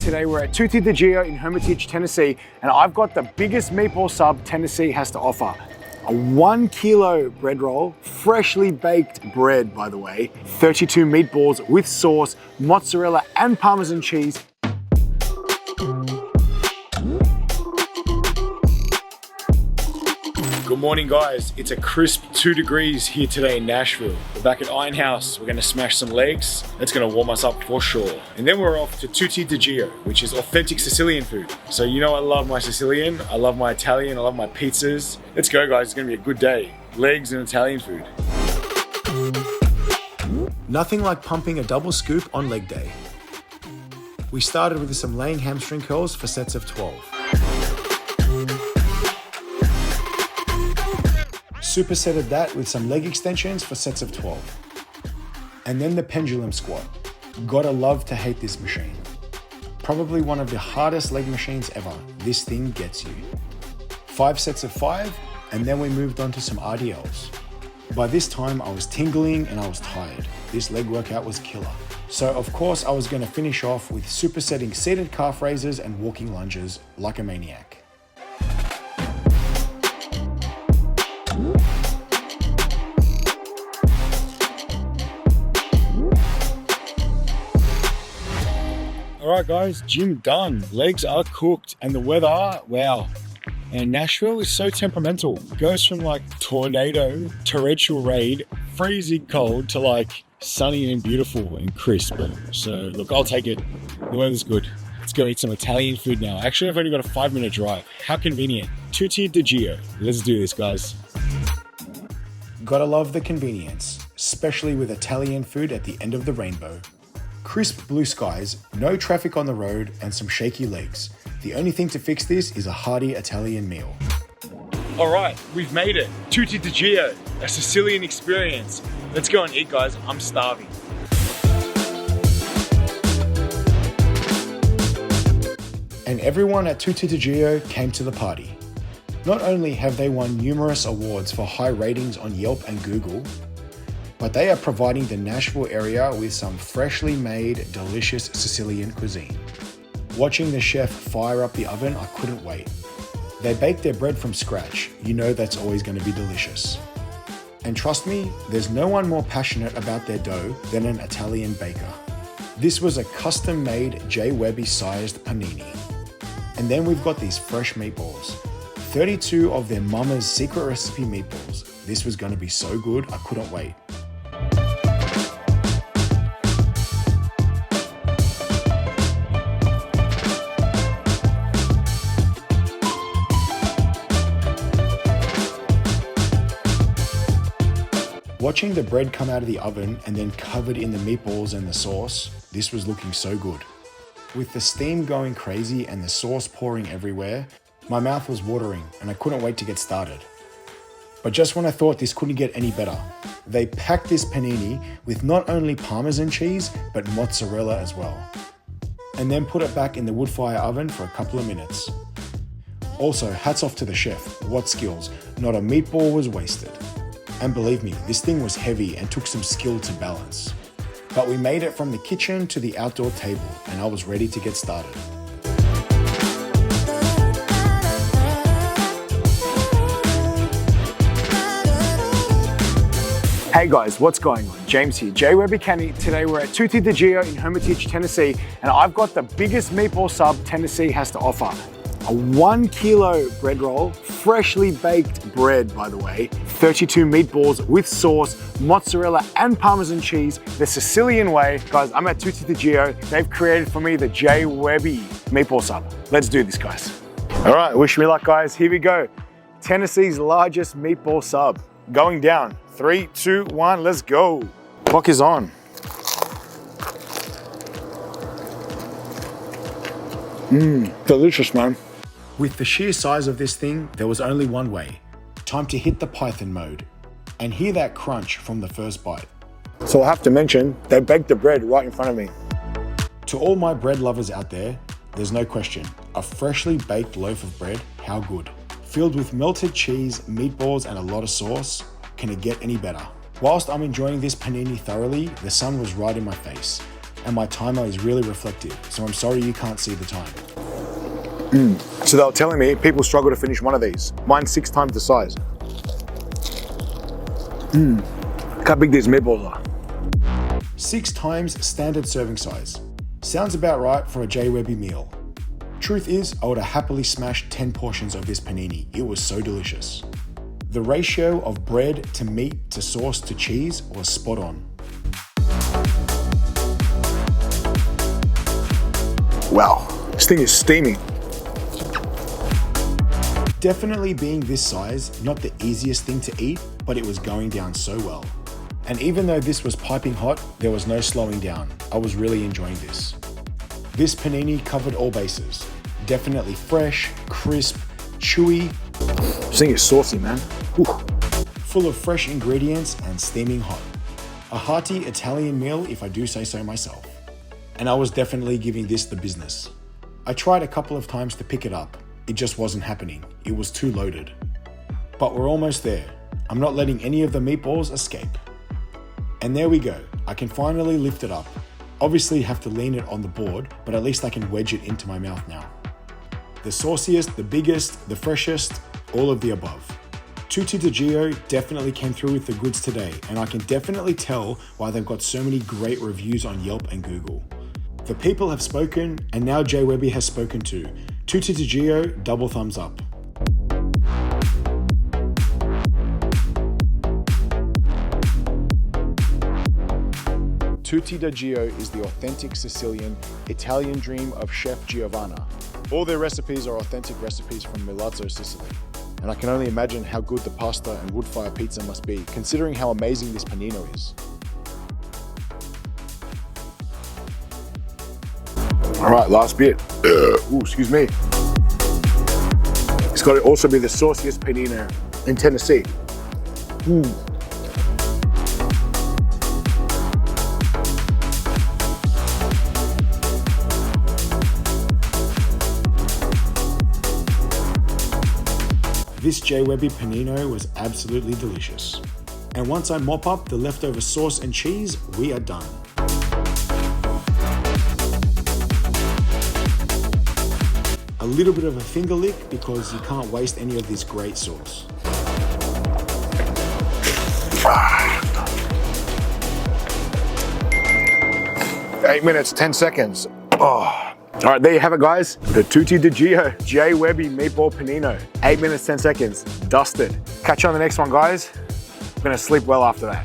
Today we're at Tutti da Gio in Hermitage, Tennessee, and I've got the biggest meatball sub Tennessee has to offer. A 1 kilo bread roll, freshly baked bread by the way, 32 meatballs with sauce, mozzarella and Parmesan cheese. Good morning guys, it's a crisp 2 degrees here today in Nashville. We're back at Iron House, we're gonna smash some legs. That's gonna warm us up for sure. And then we're off to Tutti da Gio, which is authentic Sicilian food. So you know I love my Sicilian, I love my Italian, I love my pizzas. Let's go guys, it's gonna be a good day. Legs and Italian food. Nothing like pumping a double scoop on leg day. We started with some laying hamstring curls for sets of 12. Supersetted that with some leg extensions for sets of 12. And then the pendulum squat. Gotta love to hate this machine. Probably one of the hardest leg machines ever. This thing gets you. 5 sets of 5, and then we moved on to some RDLs. By this time I was tingling and I was tired. This leg workout was killer. So of course I was gonna finish off with supersetting seated calf raises and walking lunges like a maniac. Alright guys, gym done. Legs are cooked and the weather, wow. And Nashville is so temperamental. It goes from like tornado, torrential rain, freezing cold to like sunny and beautiful and crisp. So look, I'll take it. The weather's good. Let's go eat some Italian food now. Actually, I've only got a 5-minute drive. How convenient. Tutti da Gio. Let's do this guys. Gotta love the convenience, especially with Italian food at the end of the rainbow. Crisp blue skies, no traffic on the road, and some shaky legs. The only thing to fix this is a hearty Italian meal. All right, we've made it. Tutti da Gio, a Sicilian experience. Let's go and eat, guys. I'm starving. And everyone at Tutti da Gio came to the party. Not only have they won numerous awards for high ratings on Yelp and Google, but they are providing the Nashville area with some freshly made, delicious Sicilian cuisine. Watching the chef fire up the oven, I couldn't wait. They bake their bread from scratch. You know that's always going to be delicious. And trust me, there's no one more passionate about their dough than an Italian baker. This was a custom-made JWEBBY sized panini. And then we've got these fresh meatballs. 32 of their mama's secret recipe meatballs. This was going to be so good, I couldn't wait. Watching the bread come out of the oven and then covered in the meatballs and the sauce, this was looking so good. With the steam going crazy and the sauce pouring everywhere, my mouth was watering and I couldn't wait to get started. But just when I thought this couldn't get any better, they packed this panini with not only Parmesan cheese, but mozzarella as well. And then put it back in the wood fire oven for a couple of minutes. Also, hats off to the chef, what skills, not a meatball was wasted. And believe me, this thing was heavy and took some skill to balance. But we made it from the kitchen to the outdoor table and I was ready to get started. Hey guys, what's going on? James here, JWEBBY Can EAT. Today we're at Tutti da Gio in Hermitage, Tennessee, and I've got the biggest meatball sub Tennessee has to offer. A 1 kilo bread roll, freshly baked bread by the way, 32 meatballs with sauce, mozzarella and Parmesan cheese, the Sicilian way. Guys, I'm at Tutti da Gio. They've created for me the JWEBBY meatball sub. Let's do this guys. All right, wish me luck guys, here we go. Tennessee's largest meatball sub, going down. 3, 2, 1, let's go. Clock is on. Delicious man. With the sheer size of this thing, there was only one way. Time to hit the Python mode and hear that crunch from the first bite. So I have to mention, they baked the bread right in front of me. To all my bread lovers out there, there's no question, a freshly baked loaf of bread, how good. Filled with melted cheese, meatballs and a lot of sauce, can it get any better? Whilst I'm enjoying this panini thoroughly, the sun was right in my face. and my timer is really reflective, so I'm sorry you can't see the time. So they were telling me people struggle to finish one of these. Mine's 6 times the size. Look how big these meatballs are. 6 times standard serving size. Sounds about right for a JWEBBY meal. Truth is, I would have happily smashed 10 portions of this panini. It was so delicious. The ratio of bread to meat to sauce to cheese was spot on. Wow, this thing is steaming. Definitely being this size, not the easiest thing to eat, but it was going down so well. And even though this was piping hot, there was no slowing down. I was really enjoying this. This panini covered all bases. Definitely fresh, crisp, chewy. This thing is saucy, man. Ooh. Full of fresh ingredients and steaming hot. A hearty Italian meal if I do say so myself. And I was definitely giving this the business. I tried a couple of times to pick it up. It just wasn't happening. It was too loaded. But we're almost there. I'm not letting any of the meatballs escape. And there we go. I can finally lift it up. Obviously have to lean it on the board, but at least I can wedge it into my mouth now. The sauciest, the biggest, the freshest, all of the above. Tutti da Gio definitely came through with the goods today, and I can definitely tell why they've got so many great reviews on Yelp and Google. The people have spoken, and now JWEBBY has spoken too. Tutti da Gio, double thumbs up. Tutti da Gio is the authentic Sicilian Italian dream of Chef Giovanna. All their recipes are authentic recipes from Milazzo, Sicily. And I can only imagine how good the pasta and wood fire pizza must be, considering how amazing this panino is. All right, last bit. Ooh, excuse me. It's got to also be the sauciest panino in Tennessee. This JWEBBY panino was absolutely delicious. And once I mop up the leftover sauce and cheese, we are done. A little bit of a finger lick because you can't waste any of this great sauce. 8 minutes, 10 seconds. Oh. All right, there you have it, guys. The Tutti da Gio JWEBBY Meatball Panino. 8 minutes, 10 seconds, dusted. Catch you on the next one, guys. I'm gonna sleep well after that.